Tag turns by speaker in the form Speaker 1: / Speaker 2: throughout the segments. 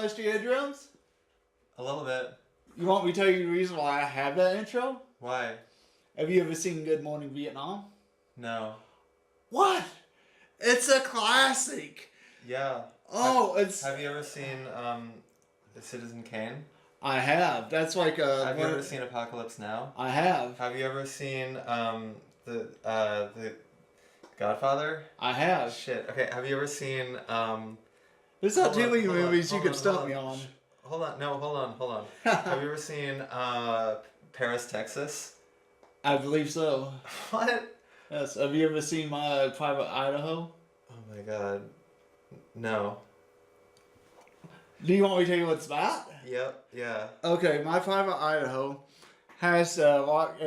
Speaker 1: Dusty Eardrums?
Speaker 2: A little bit.
Speaker 1: You want me to tell you the reason why I have that intro?
Speaker 2: Why?
Speaker 1: Have you ever seen Good Morning Vietnam?
Speaker 2: No.
Speaker 1: What? It's a classic.
Speaker 2: Yeah.
Speaker 1: Oh,
Speaker 2: Have you ever seen Citizen Kane?
Speaker 1: I have. That's like a.
Speaker 2: Have you ever seen Apocalypse Now?
Speaker 1: I have.
Speaker 2: Have you ever seen the Godfather?
Speaker 1: I have.
Speaker 2: Shit. Okay. Have you ever seen
Speaker 1: There's not too many movies you could stump me on.
Speaker 2: Hold on. No. Hold on. Have you ever seen Paris, Texas?
Speaker 1: I believe so.
Speaker 2: What?
Speaker 1: Yes. Have you ever seen My Private Idaho?
Speaker 2: Oh my god. No.
Speaker 1: Do you want me to tell you what it's about?
Speaker 2: Yep. Yeah.
Speaker 1: Okay, My Private Idaho has not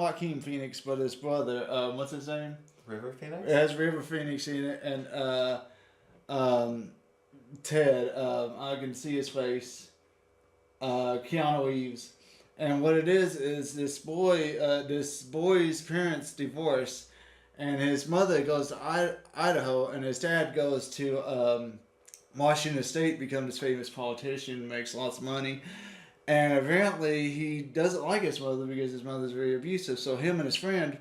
Speaker 1: Joaquin Phoenix, but his brother. What's his name?
Speaker 2: River Phoenix.
Speaker 1: It has River Phoenix in it, and Ted. I can see his face. Keanu Reeves, and what it is this boy's parents divorce, and his mother goes to Idaho, and his dad goes to Washington State, becomes this famous politician, makes lots of money. And apparently he doesn't like his mother because his mother's very abusive. So him and his friend,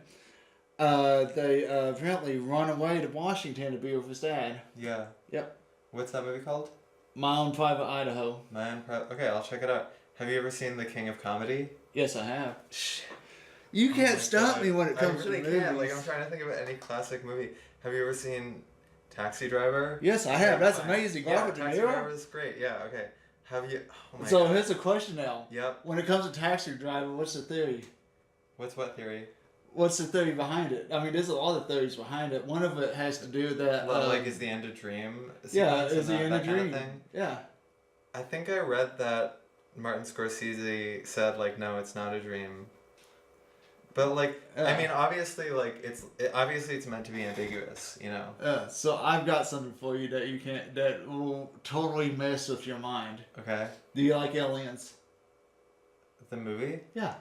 Speaker 1: they apparently run away to Washington to be with his dad.
Speaker 2: Yeah.
Speaker 1: Yep.
Speaker 2: What's that movie called?
Speaker 1: My Own Private Idaho.
Speaker 2: Okay, I'll check it out. Have you ever seen The King of Comedy?
Speaker 1: Yes, I have. You can't stump me when it comes
Speaker 2: to movies. Can't. Like, I'm trying to think of any classic movie. Have you ever seen Taxi Driver?
Speaker 1: Yes, I have. That's amazing.
Speaker 2: Yeah, Taxi Driver is great. Yeah, okay. Have you... Oh my
Speaker 1: so
Speaker 2: God.
Speaker 1: Here's a question now.
Speaker 2: Yep.
Speaker 1: When it comes to Taxi Driver, what's the theory?
Speaker 2: What's what theory?
Speaker 1: What's the theory behind it? I mean, there's a lot of theories behind it. One of it has to do with that...
Speaker 2: like, is the end a dream?
Speaker 1: Yeah, is the end a dream?
Speaker 2: Kind of thing?
Speaker 1: Yeah.
Speaker 2: I think I read that Martin Scorsese said, like, no, it's not a dream. But, like, I mean, obviously, like, it's meant to be ambiguous, you know?
Speaker 1: So I've got something for you that will totally mess with your mind.
Speaker 2: Okay.
Speaker 1: Do you like Aliens?
Speaker 2: The movie?
Speaker 1: Yeah.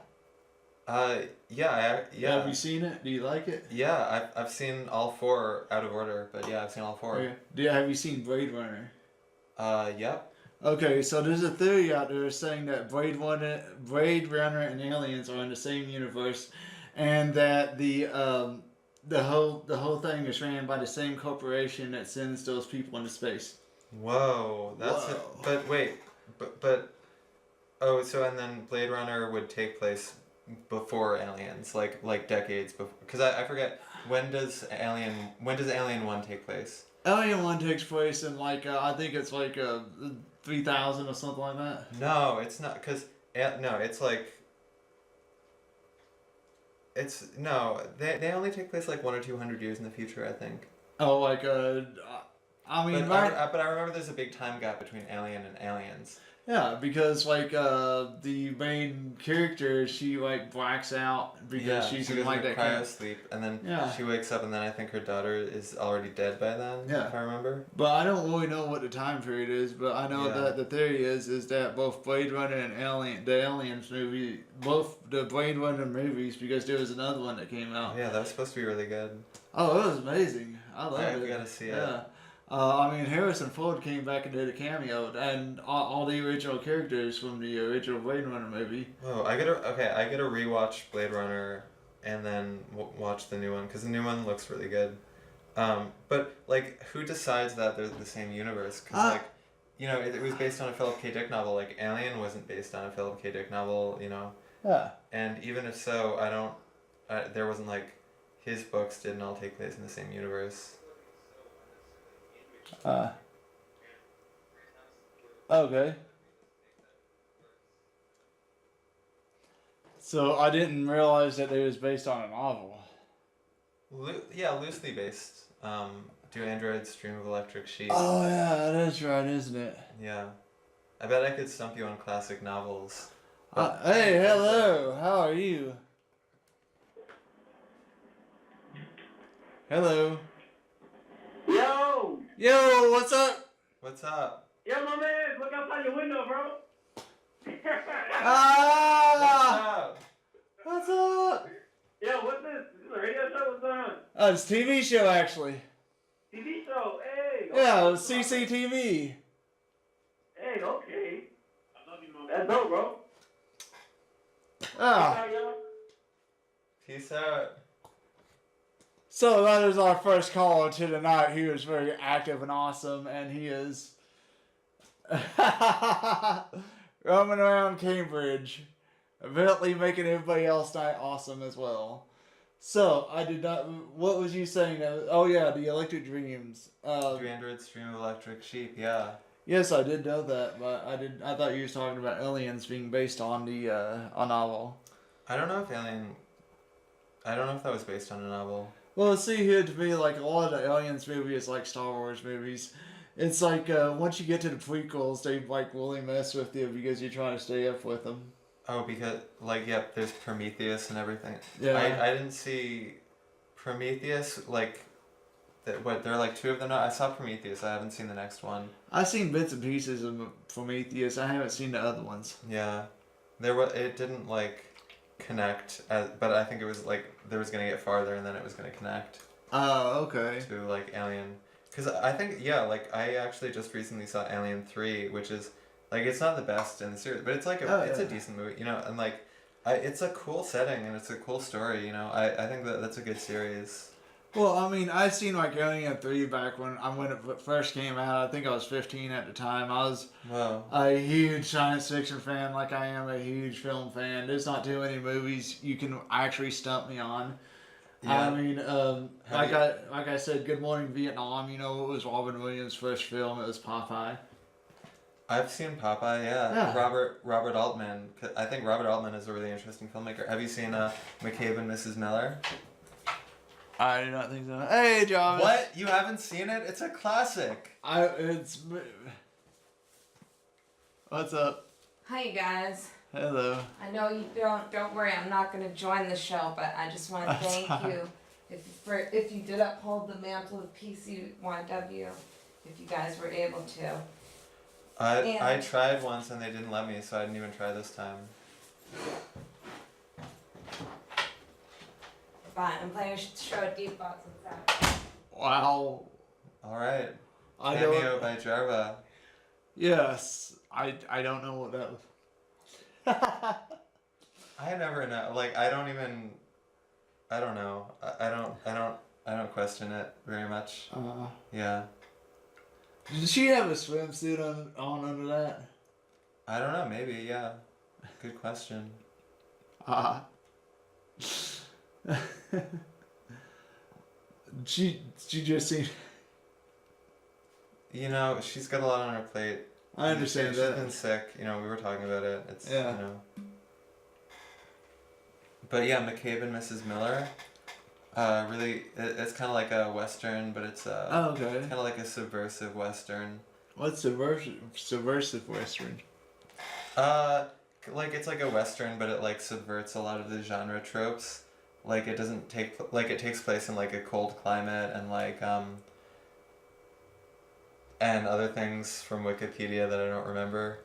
Speaker 2: Yeah.
Speaker 1: Have you seen it? Do you like it?
Speaker 2: Yeah, I've seen all four out of order, but yeah, I've seen all four.
Speaker 1: Okay. Have you seen Blade Runner?
Speaker 2: Yep.
Speaker 1: Okay, so there's a theory out there saying that Blade Runner and Aliens are in the same universe, and that the whole thing is ran by the same corporation that sends those people into space.
Speaker 2: Whoa, but wait, but oh, so and then Blade Runner would take place before Aliens, like decades before, because I forget when does Alien 1 take place?
Speaker 1: Alien 1 takes place in I think it's 3000 or something like that.
Speaker 2: No, it's not, because they only take place 100 or 200 years in the future, I think.
Speaker 1: Oh, I mean,
Speaker 2: but I remember there's a big time gap between Alien and Aliens.
Speaker 1: Yeah, because the main character, she blacks out because she's in that
Speaker 2: cryo sleep, and then she wakes up, and then I think her daughter is already dead by then. Yeah. If I remember.
Speaker 1: But I don't really know what the time period is. But I know that the theory is that both Blade Runner and the Aliens movie, both the Blade Runner movies, because there was another one that came out.
Speaker 2: Yeah, that was supposed to be really good.
Speaker 1: Oh, it was amazing. I loved it.
Speaker 2: I gotta see it.
Speaker 1: Yeah. I mean, Harrison Ford came back and did a cameo, and all the original characters from the original Blade Runner movie.
Speaker 2: Oh, I gotta rewatch Blade Runner, and then watch the new one, because the new one looks really good. But who decides that they're the same universe? Because it was based on a Philip K. Dick novel. Alien wasn't based on a Philip K. Dick novel, you know.
Speaker 1: Yeah.
Speaker 2: And even if so, there wasn't his books didn't all take place in the same universe.
Speaker 1: Okay. So I didn't realize that it was based on a novel.
Speaker 2: Loosely based. Do androids dream of electric sheep?
Speaker 1: Oh yeah, that's right, isn't it?
Speaker 2: Yeah. I bet I could stump you on classic novels.
Speaker 1: Hey, hello. How are you? Hello.
Speaker 3: Yo!
Speaker 1: Yo, what's up?
Speaker 2: What's up?
Speaker 3: Yo, my man, look outside your window, bro.
Speaker 1: Ah! What's up?
Speaker 3: Yo, what's this? Is this a radio show? What's going on?
Speaker 1: It's a TV show, actually.
Speaker 3: TV show, hey!
Speaker 1: Yeah, CCTV.
Speaker 3: Let's go, bro.
Speaker 1: Ah,
Speaker 3: All right, y'all.
Speaker 2: Peace out.
Speaker 1: so that is our first caller to the night. He was very active and awesome, and he is roaming around Cambridge, evidently making everybody else night awesome as well. So I did not. What was you saying? Oh yeah, the Electric Dreams.
Speaker 2: 300 Stream of Electric Sheep, yeah.
Speaker 1: Yes, I did know that, but I did. I thought you was talking about Aliens being based on the a novel.
Speaker 2: I don't know if that was based on a novel.
Speaker 1: Well, see here to me, like a lot of the Aliens movies, like Star Wars movies, it's like once you get to the prequels, they like really mess with you because you're trying to stay up with them.
Speaker 2: Oh, because, like, yep, there's Prometheus and everything.
Speaker 1: Yeah.
Speaker 2: I didn't see Prometheus, like, there are like two of them now. I saw Prometheus, I haven't seen the next one.
Speaker 1: I've seen bits and pieces of Prometheus. I haven't seen the other ones.
Speaker 2: Yeah. It didn't, like, connect, but I think it was, like, there was gonna get farther and then it was gonna connect
Speaker 1: Oh, okay.
Speaker 2: to, like, Alien. Because I think, yeah, like, I actually just recently saw Alien 3, which is, like, it's not the best in the series, but it's, like, it's a decent movie, you know, and, like, it's a cool setting and it's a cool story, you know. I think that's a good series.
Speaker 1: Well, I mean, I seen like Alien 3 back when it first came out. I think I was 15 at the time. I was
Speaker 2: Wow.
Speaker 1: a huge science fiction fan, like I am a huge film fan. There's not too many movies you can actually stump me on.
Speaker 2: Yeah.
Speaker 1: I mean, like I said, Good Morning Vietnam. You know, it was Robin Williams' first film. It was Popeye.
Speaker 2: I've seen Popeye, yeah.
Speaker 1: Yeah.
Speaker 2: Robert Altman. I think Robert Altman is a really interesting filmmaker. Have you seen McCabe and Mrs. Miller?
Speaker 1: I do not think so. Hey, Jarvis.
Speaker 2: What? You haven't seen it? It's a classic.
Speaker 1: What's up?
Speaker 4: Hi, you guys.
Speaker 1: Hello.
Speaker 4: I know you don't worry, I'm not going to join the show, but I just want to
Speaker 1: That's
Speaker 4: thank
Speaker 1: fine.
Speaker 4: you if you did uphold the mantle of PCYW, if you guys were able to.
Speaker 2: I tried once and they didn't let me, so I didn't even try this time.
Speaker 4: Fine, I'm playing a show at Deep Box inside.
Speaker 1: Wow.
Speaker 2: Alright.
Speaker 1: I
Speaker 2: Cameo
Speaker 1: don't.
Speaker 2: by Jarva.
Speaker 1: Yes. I don't know what that was.
Speaker 2: I never know. Like, I don't know. I don't question it very much. Yeah.
Speaker 1: Did she have a swimsuit on under that?
Speaker 2: I don't know, maybe, yeah. Good question.
Speaker 1: She just seemed.
Speaker 2: You know, she's got a lot on her plate.
Speaker 1: I understand
Speaker 2: She's
Speaker 1: that.
Speaker 2: been sick, you know, we were talking about it. It's,
Speaker 1: Yeah.
Speaker 2: you know. But yeah, McCabe and Mrs. Miller, really, it's kind of like a Western, but it's
Speaker 1: Oh, okay.
Speaker 2: kind of like a subversive Western.
Speaker 1: What's subversive Western?
Speaker 2: Like it's like a Western, but it like subverts a lot of the genre tropes. Like it doesn't it takes place in like a cold climate and like and other things from Wikipedia that I don't remember.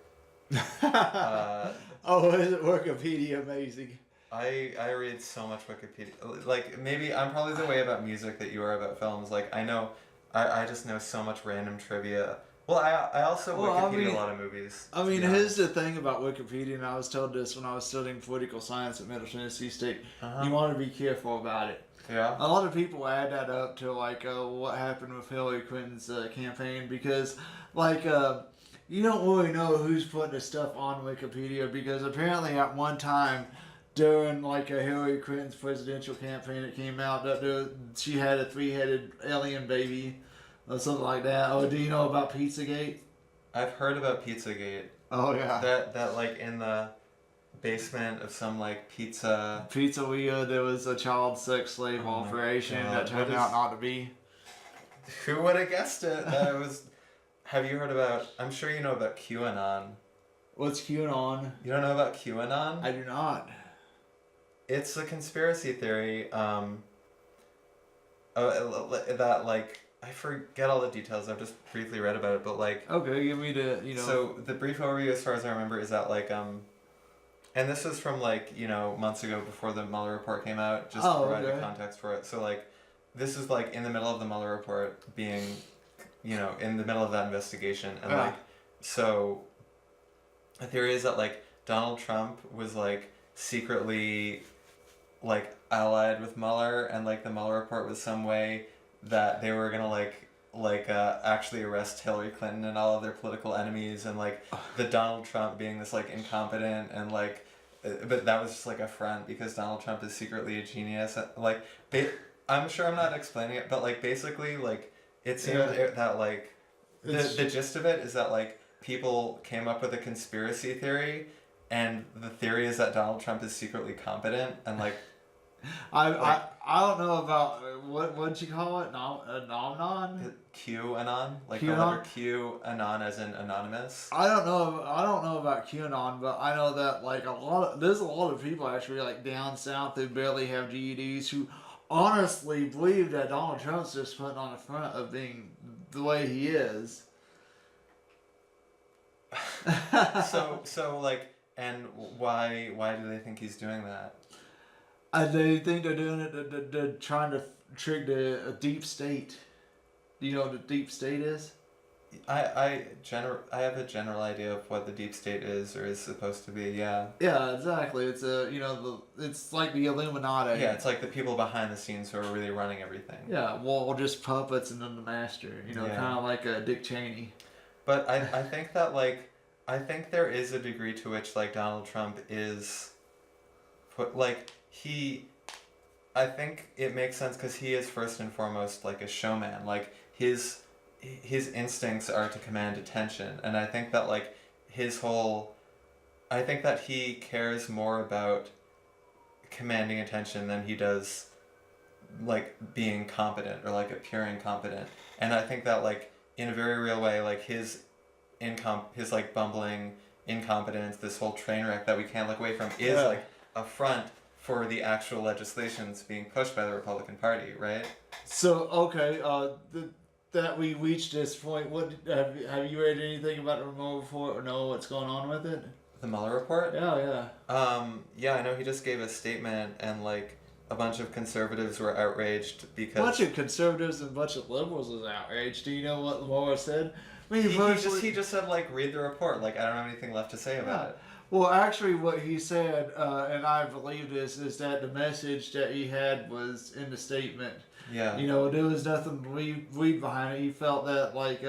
Speaker 1: Oh, isn't Wikipedia amazing?
Speaker 2: I read so much Wikipedia. Like maybe I'm probably the way about music that you are about films. Like I just know so much random trivia. Well, I also Wikipedia a lot of movies.
Speaker 1: I mean, here's the thing about Wikipedia, and I was told this when I was studying political science at Middle Tennessee State.
Speaker 2: Uh-huh.
Speaker 1: You want to be careful about it.
Speaker 2: Yeah.
Speaker 1: A lot of people add that up to like what happened with Hillary Clinton's campaign because like you don't really know who's putting the stuff on Wikipedia because apparently at one time during like a Hillary Clinton's presidential campaign it came out that she had a 3-headed alien baby or something like that. Oh, do you know about Pizzagate?
Speaker 2: I've heard about Pizzagate.
Speaker 1: Oh yeah.
Speaker 2: That like in the basement of some like
Speaker 1: Pizzeria, there was a child sex slave operation that turned out not to be.
Speaker 2: Who would have guessed it? That it was. Have you heard about? I'm sure you know about QAnon.
Speaker 1: What's QAnon?
Speaker 2: You don't know about QAnon?
Speaker 1: I do not.
Speaker 2: It's a conspiracy theory. That like I forget all the details. I've just briefly read about it, but like.
Speaker 1: Okay, give me the
Speaker 2: So the brief overview, as far as I remember, is that like and this was from like months ago before the Mueller report came out. Just to provide the context for it. So like, this is like in the middle of the Mueller report being, in the middle of that investigation, and like, so. The theory is that like Donald Trump was like secretly like allied with Mueller, and like the Mueller report was some way that they were gonna actually arrest Hillary Clinton and all of their political enemies, and like the Donald Trump being this like incompetent and like, but that was just like a front because Donald Trump is secretly a genius. Like I'm sure I'm not explaining it, but like basically like it seemed that like the gist of it is that like people came up with a conspiracy theory, and the theory is that Donald Trump is secretly competent, and like
Speaker 1: I don't know about what'd you call it? Nomnon?
Speaker 2: QAnon, like
Speaker 1: QAnon?
Speaker 2: the letter Q, anon as in anonymous.
Speaker 1: I don't know about QAnon, but I know that like there's a lot of people actually like down south who barely have GEDs who honestly believe that Donald Trump's just putting on the front of being the way he is.
Speaker 2: so like, and why do they think he's doing that?
Speaker 1: They think they're doing it. They're trying to trick the deep state. Do you know what the deep state is?
Speaker 2: I have a general idea of what the deep state is or is supposed to be. Yeah.
Speaker 1: Yeah, exactly. It's it's like the Illuminati.
Speaker 2: Yeah, it's like the people behind the scenes who are really running everything.
Speaker 1: Yeah, well, just puppets and then the master. Kind of like Dick Cheney.
Speaker 2: But I think that like I think there is a degree to which like Donald Trump is, I think it makes sense because he is first and foremost like a showman. Like his instincts are to command attention, and I think that like I think that he cares more about commanding attention than he does like being competent or like appearing competent. And I think that like in a very real way, like his like bumbling incompetence, this whole train wreck that we can't look away from is like a front for the actual legislations being pushed by the Republican Party, right?
Speaker 1: So okay, that we reached this point. What have you read anything about the Mueller report or know what's going on with it?
Speaker 2: The Mueller report?
Speaker 1: Yeah.
Speaker 2: Yeah, I know he just gave a statement, and like a bunch of conservatives were outraged because
Speaker 1: a bunch of conservatives and a bunch of liberals was outraged. Do you know what Mueller said? I mean,
Speaker 2: he just said like read the report. Like I don't have anything left to say about it.
Speaker 1: Well, actually, what he said, and I believe this, is that the message that he had was in the statement.
Speaker 2: Yeah.
Speaker 1: There was nothing to read behind it. He felt that, like,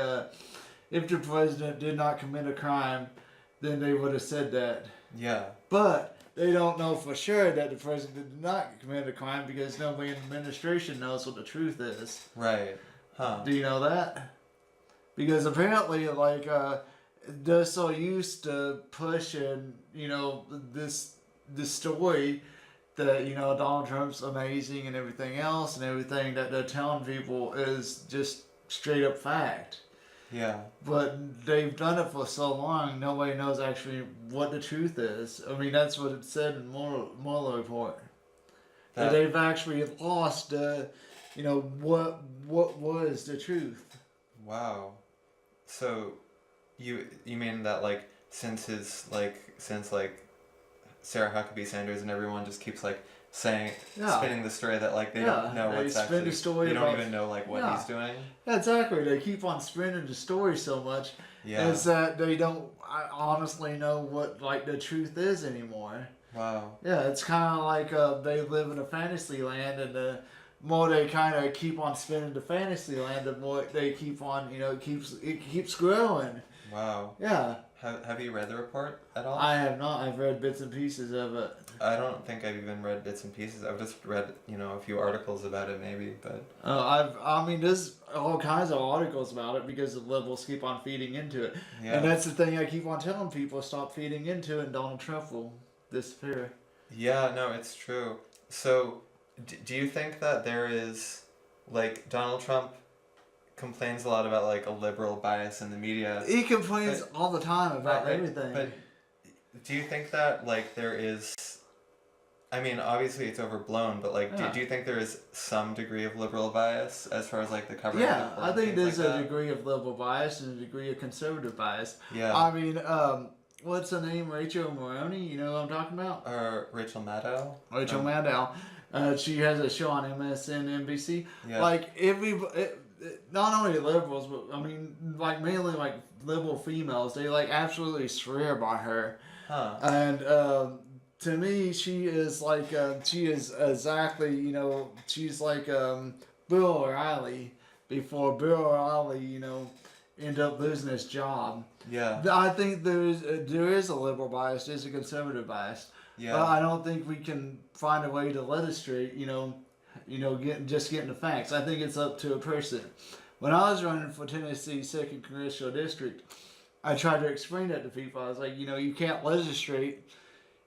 Speaker 1: if the president did not commit a crime, then they would have said that.
Speaker 2: Yeah.
Speaker 1: But they don't know for sure that the president did not commit a crime because nobody in the administration knows what the truth is.
Speaker 2: Right. Huh.
Speaker 1: Do you know that? Because apparently, like, they're so used to pushing, this story that, Donald Trump's amazing and everything else and everything that they're telling people is just straight up fact.
Speaker 2: Yeah.
Speaker 1: But they've done it for so long, nobody knows actually what the truth is. I mean, that's what it said in Mueller report. That they've actually lost, what was the truth.
Speaker 2: Wow. So, you mean that like since Sarah Huckabee Sanders and everyone just keeps like spinning the story that like they don't know what's actually they don't even know like what he's doing.
Speaker 1: Yeah, exactly. They keep on spinning the story so much. Yeah. Is that they don't honestly know what like the truth is anymore.
Speaker 2: Wow.
Speaker 1: Yeah, it's kind of like they live in a fantasy land, and the more they kind of keep on spinning the fantasy land, the more they keep on, it keeps growing.
Speaker 2: Wow.
Speaker 1: Yeah.
Speaker 2: Have you read the report at all?
Speaker 1: I have not. I've read bits and pieces of it.
Speaker 2: I don't think I've even read bits and pieces. I've just read, a few articles about it maybe, but...
Speaker 1: there's all kinds of articles about it because the liberals keep on feeding into it. Yeah. And that's the thing I keep on telling people, stop feeding into it and Donald Trump will disappear.
Speaker 2: Yeah, no, it's true. So, do you think that there is, like, Donald Trump complains a lot about like a liberal bias in the media?
Speaker 1: He complains all the time about everything.
Speaker 2: But do you think that like there is, I mean, obviously it's overblown, but like do you think there is some degree of liberal bias as far as like the coverage?
Speaker 1: Yeah, I think there's a degree of liberal bias and a degree of conservative bias.
Speaker 2: Yeah.
Speaker 1: I mean, what's her name? Rachel Maroney? You know what I'm talking about?
Speaker 2: Rachel Maddow.
Speaker 1: Rachel Maddow. She has a show on MSNBC.
Speaker 2: Yeah.
Speaker 1: Like not only liberals, but I mean, like mainly like liberal females, they like absolutely swear by her.
Speaker 2: Huh.
Speaker 1: And to me, she is like she is exactly she's like Bill O'Reilly before Bill O'Reilly end up losing his job.
Speaker 2: Yeah.
Speaker 1: I think there is a liberal bias, there's a conservative bias, but
Speaker 2: Yeah.
Speaker 1: I don't think we can find a way to illustrate getting the facts. I think it's up to a person. When I was running for Tennessee Second Congressional District, I tried to explain that to people. I was like, you can't legislate,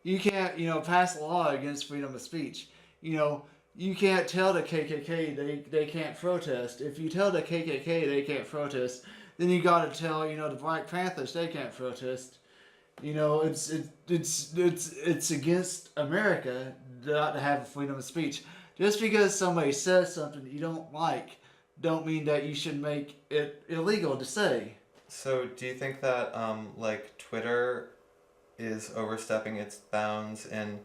Speaker 1: you can't, pass a law against freedom of speech. You can't tell the KKK they can't protest. If you tell the KKK they can't protest, then you got to tell the Black Panthers they can't protest. It's against America not to have freedom of speech. Just because somebody says something you don't like, don't mean that you should make it illegal to say.
Speaker 2: So do you think that like Twitter is overstepping its bounds in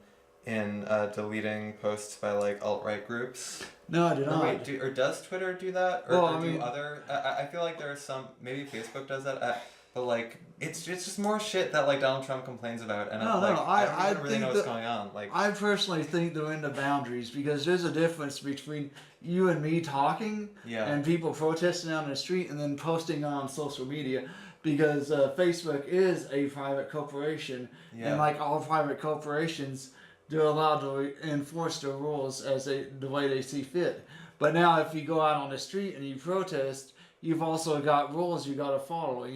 Speaker 2: deleting posts by like alt-right groups?
Speaker 1: No, I do
Speaker 2: Or
Speaker 1: not.
Speaker 2: wait, or does Twitter do that? Or,
Speaker 1: Well,
Speaker 2: or
Speaker 1: I
Speaker 2: do
Speaker 1: mean-
Speaker 2: other? I feel like there are some. Maybe Facebook does that. But like, it's just more shit that like Donald Trump complains about, and
Speaker 1: No,
Speaker 2: I'm like,
Speaker 1: no,
Speaker 2: I don't
Speaker 1: I
Speaker 2: even really
Speaker 1: think
Speaker 2: know what's
Speaker 1: that-
Speaker 2: going on. Like,
Speaker 1: I personally think they're in the boundaries because there's a difference between you and me talking
Speaker 2: yeah,
Speaker 1: and people protesting on the street and then posting on social media because Facebook is a private corporation
Speaker 2: yeah,
Speaker 1: and like all private corporations, they're allowed to enforce their rules as the way they see fit. But now if you go out on the street and you protest, you've also got rules you got to follow.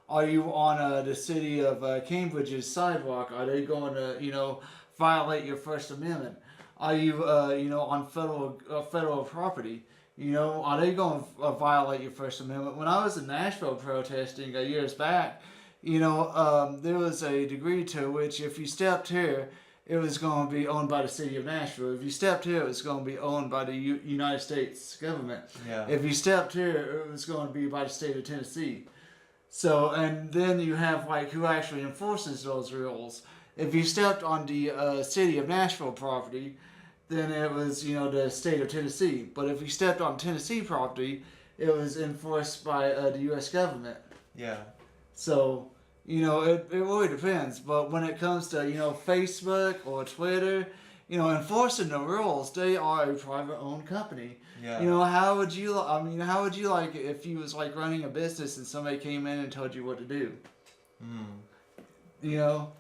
Speaker 1: Are you on the city of Cambridge's sidewalk? Are they going to violate your First Amendment? Are you on federal property? Are they going to violate your First Amendment? When I was in Nashville protesting years back, there was a degree to which if you stepped here, it was going to be owned by the city of Nashville. If you stepped here, it was going to be owned by the United States government.
Speaker 2: yeah,
Speaker 1: If you stepped here, it was going to be by the state of Tennessee. So, and then you have like who actually enforces those rules. If you stepped on the city of Nashville property, then it was the state of Tennessee. But if you stepped on Tennessee property, it was enforced by the U.S. government.
Speaker 2: yeah,
Speaker 1: So it really depends. But when it comes to Facebook or Twitter, enforcing the rules, they are a private owned company.
Speaker 2: yeah.
Speaker 1: How would you? How would you like it if you was like running a business and somebody came in and told you what to do?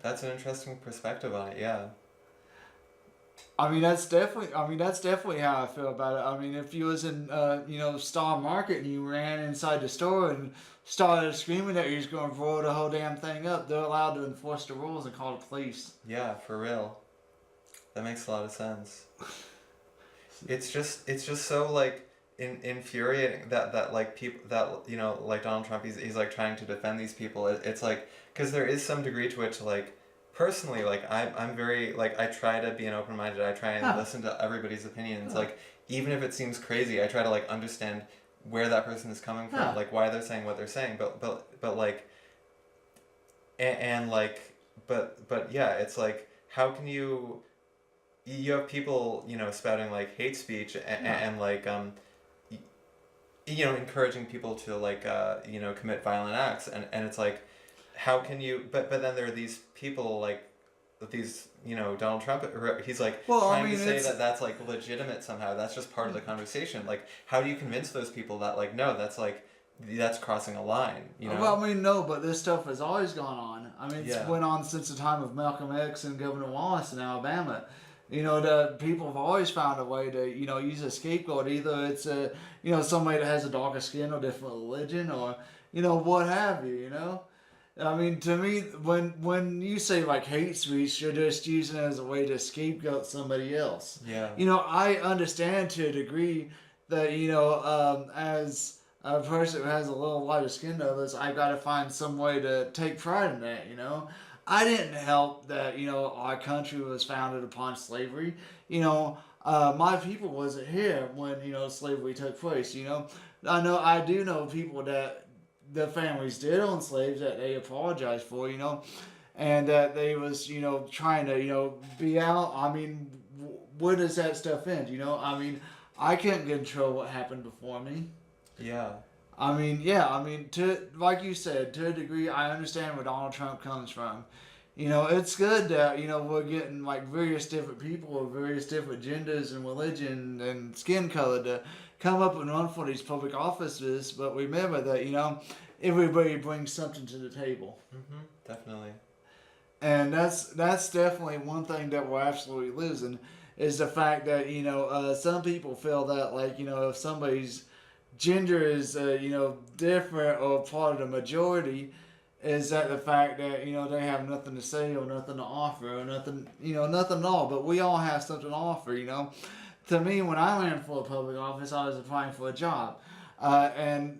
Speaker 2: That's an interesting perspective on it. Yeah,
Speaker 1: That's definitely how I feel about it. If you was in Star Market and you ran inside the store and started screaming that you're just going to blow the whole damn thing up, they're allowed to enforce the rules and call the police.
Speaker 2: yeah, for real. That makes a lot of sense. It's just so like infuriating that like people that like Donald Trump he's like trying to defend these people. It's like because there is some degree to which like personally like I'm very like I try to be an open minded. I try and listen to everybody's opinions. Like even if it seems crazy, I try to like understand where that person is coming from, like why they're saying what they're saying. But like and like but yeah, it's like how can you have people spouting like hate speech and like encouraging people to like commit violent acts and it's like how can you but then there are these people like these Donald Trump he's like trying to say that that's like legitimate somehow. That's just part of the conversation. Like how do you convince those people that like no, that's crossing a line,
Speaker 1: Well, no, but this stuff has always gone on. It's
Speaker 2: Yeah.
Speaker 1: went on since the time of Malcolm X and Governor Wallace in Alabama. The people have always found a way to, use a scapegoat. Either it's somebody that has a darker skin or different religion or, what have you, to me, when you say like hate speech, you're just using it as a way to scapegoat somebody else.
Speaker 2: Yeah.
Speaker 1: I understand to a degree that, as a person who has a little lighter skin than others, I got to find some way to take pride in that, I didn't help that, our country was founded upon slavery. My people wasn't here when, slavery took place, I do know people that the families did own slaves that they apologized for, and that they was, trying to, be out. Where does that stuff end, I can't control what happened before me.
Speaker 2: Yeah.
Speaker 1: To like you said, to a degree, I understand where Donald Trump comes from. You know, it's good that, you know, we're getting like various different people of various different genders and religion and skin color to come up and run for these public offices, but remember that, you know, everybody brings something to the table.
Speaker 2: Definitely.
Speaker 1: And that's definitely one thing that we're absolutely losing is the fact that, you know, some people feel that, like, you know, if somebody's gender is, you know, different or part of the majority, is that the fact that, you know, they have nothing to say or nothing to offer or nothing, you know, nothing at all. But we all have something to offer, you know. To me, when I ran for a public office, I was applying for a job. And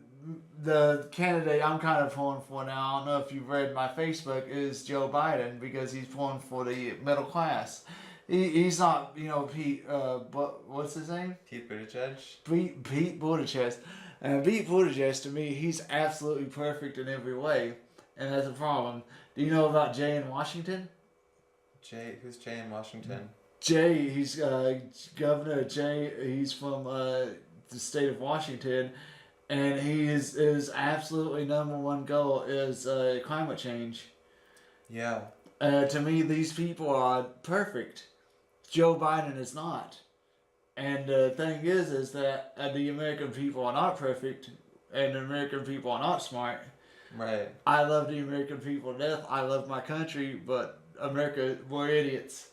Speaker 1: the candidate I'm kind of pulling for now, I don't know if you've read my Facebook, is Joe Biden, because he's pulling for the middle class. He's not, you know, Pete, but what's his name?
Speaker 2: Pete Buttigieg.
Speaker 1: Pete Buttigieg. And Pete Buttigieg, to me, he's absolutely perfect in every way. And that's a problem. Do you know about Jay in Washington?
Speaker 2: Who's Jay in Washington?
Speaker 1: Jay, he's Governor Jay. He's from the state of Washington, and his absolutely number one goal is climate change.
Speaker 2: Yeah.
Speaker 1: To me, these people are perfect. Joe Biden is not. And the thing is that the American people are not perfect, and the American people are not smart.
Speaker 2: Right.
Speaker 1: I love the American people to death. I love my country, but America, we're idiots.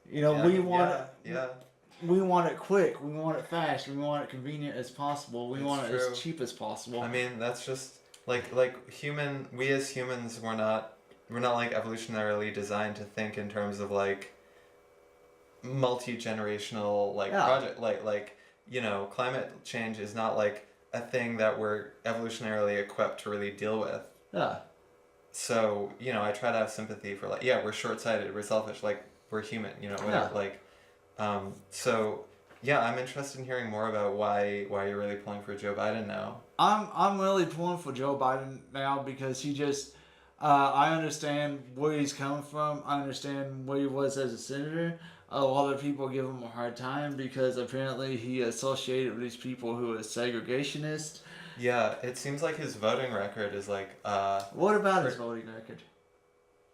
Speaker 1: You know, we want we want it quick. We want it fast. We want it convenient as possible. We want it as cheap as possible.
Speaker 2: I mean, that's just like we as humans, we're not like evolutionarily designed to think in terms of like multi-generational project like you know, climate change is not like a thing that we're evolutionarily equipped to really deal with.
Speaker 1: Yeah.
Speaker 2: So, you know, I try to have sympathy for like, yeah, we're short-sighted, we're selfish, like we're human, you know, whatever. So yeah, I'm interested in hearing more about why you're really pulling for Joe Biden now.
Speaker 1: I'm really pulling for Joe Biden now because he just I understand where he's coming from. I understand where he was as a senator. A lot of people give him a hard time because apparently he associated with these people who are segregationists.
Speaker 2: Yeah, it seems like his voting record is like
Speaker 1: What about his voting record?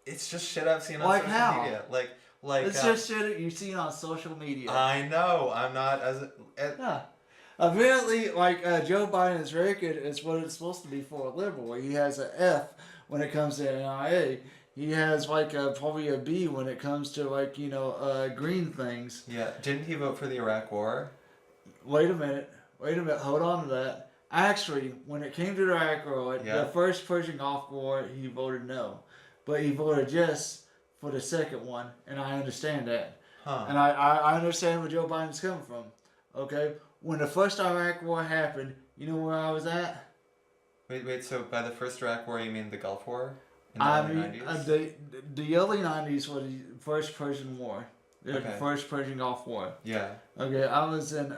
Speaker 2: It's just shit I've seen on
Speaker 1: Like
Speaker 2: social
Speaker 1: how?
Speaker 2: media. Like
Speaker 1: it's just shit you've seen on social media.
Speaker 2: I know. I'm not
Speaker 1: yeah. Apparently, Joe Biden's record is what it's supposed to be for a liberal. He has an F when it comes to NIA. He has probably a B when it comes to green things.
Speaker 2: Yeah. Didn't he vote for the Iraq War?
Speaker 1: Wait a minute. Hold on to that. Actually, when it came to the Iraq War, the first Persian Gulf War, he voted no, but he voted yes for the second one, and I understand that.
Speaker 2: Huh.
Speaker 1: And I understand where Joe Biden's coming from. Okay, when the first Iraq War happened, you know where I was at?
Speaker 2: Wait. So by the first Iraq War, you mean the Gulf War?
Speaker 1: I mean, the early 90s was the first Persian War. The first Persian Gulf War.
Speaker 2: Yeah.
Speaker 1: Okay, I was in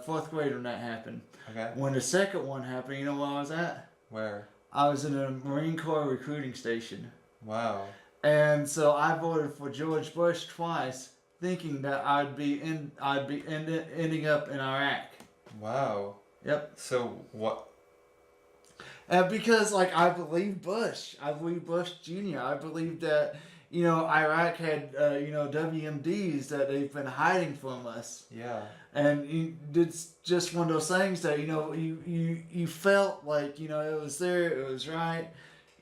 Speaker 1: fourth grade when that happened.
Speaker 2: Okay.
Speaker 1: When the second one happened, you know where I was at?
Speaker 2: Where?
Speaker 1: I was in a Marine Corps recruiting station.
Speaker 2: Wow.
Speaker 1: And so I voted for George Bush twice, thinking that I'd be ending up in Iraq.
Speaker 2: Wow.
Speaker 1: Yep.
Speaker 2: So what?
Speaker 1: Because I believe Bush. I believe Bush Jr. I believe that Iraq had WMDs that they've been hiding from us.
Speaker 2: Yeah.
Speaker 1: And it's just one of those things that you felt like it was there, it was right.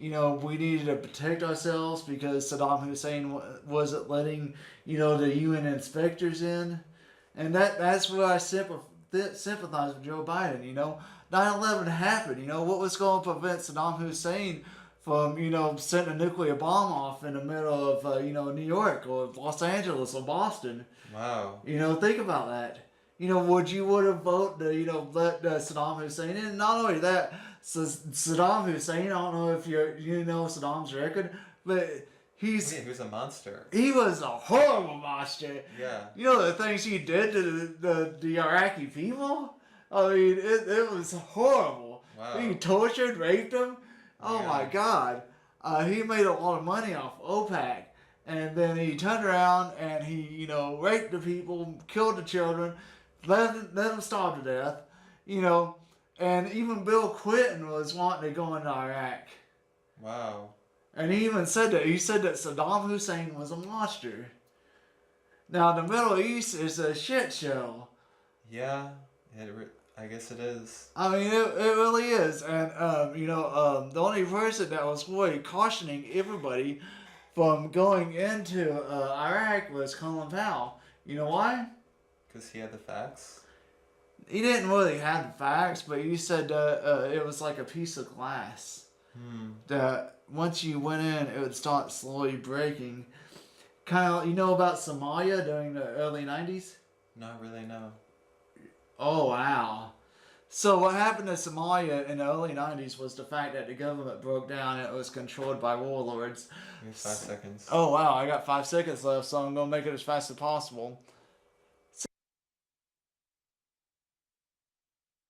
Speaker 1: We needed to protect ourselves because Saddam Hussein wasn't letting the UN inspectors in, and that's where I sympathize with Joe Biden. 9/11 happened. What was going to prevent Saddam Hussein from setting a nuclear bomb off in the middle of New York or Los Angeles or Boston?
Speaker 2: Wow.
Speaker 1: Think about that. Would you have voted to let Saddam Hussein in? And not only that, Saddam Hussein, I don't know if you know Saddam's record, but he was
Speaker 2: a monster.
Speaker 1: He was a horrible monster.
Speaker 2: Yeah.
Speaker 1: The things he did to the Iraqi people? I mean, it was horrible.
Speaker 2: Wow.
Speaker 1: He tortured, raped them. Oh my God. He made a lot of money off OPEC. And then he turned around and he, raped the people, killed the children, let them starve to death, and even Bill Clinton was wanting to go into Iraq.
Speaker 2: Wow.
Speaker 1: And he even said that. He said that Saddam Hussein was a monster. Now, the Middle East is a shit show.
Speaker 2: Yeah, I guess it is.
Speaker 1: I mean, it really is. And, the only person that was really cautioning everybody from going into Iraq was Colin Powell. You know why?
Speaker 2: Because he had the facts.
Speaker 1: He didn't really have the facts, but he said that it was like a piece of glass. That once you went in, it would start slowly breaking. Kind of, you know about Somalia during the early 90s?
Speaker 2: Not really, no.
Speaker 1: Oh, wow. So what happened to Somalia in the early 90s was the fact that the government broke down and it was controlled by warlords.
Speaker 2: You have 5 seconds.
Speaker 1: Oh, wow. I got 5 seconds left, so I'm going to make it as fast as possible.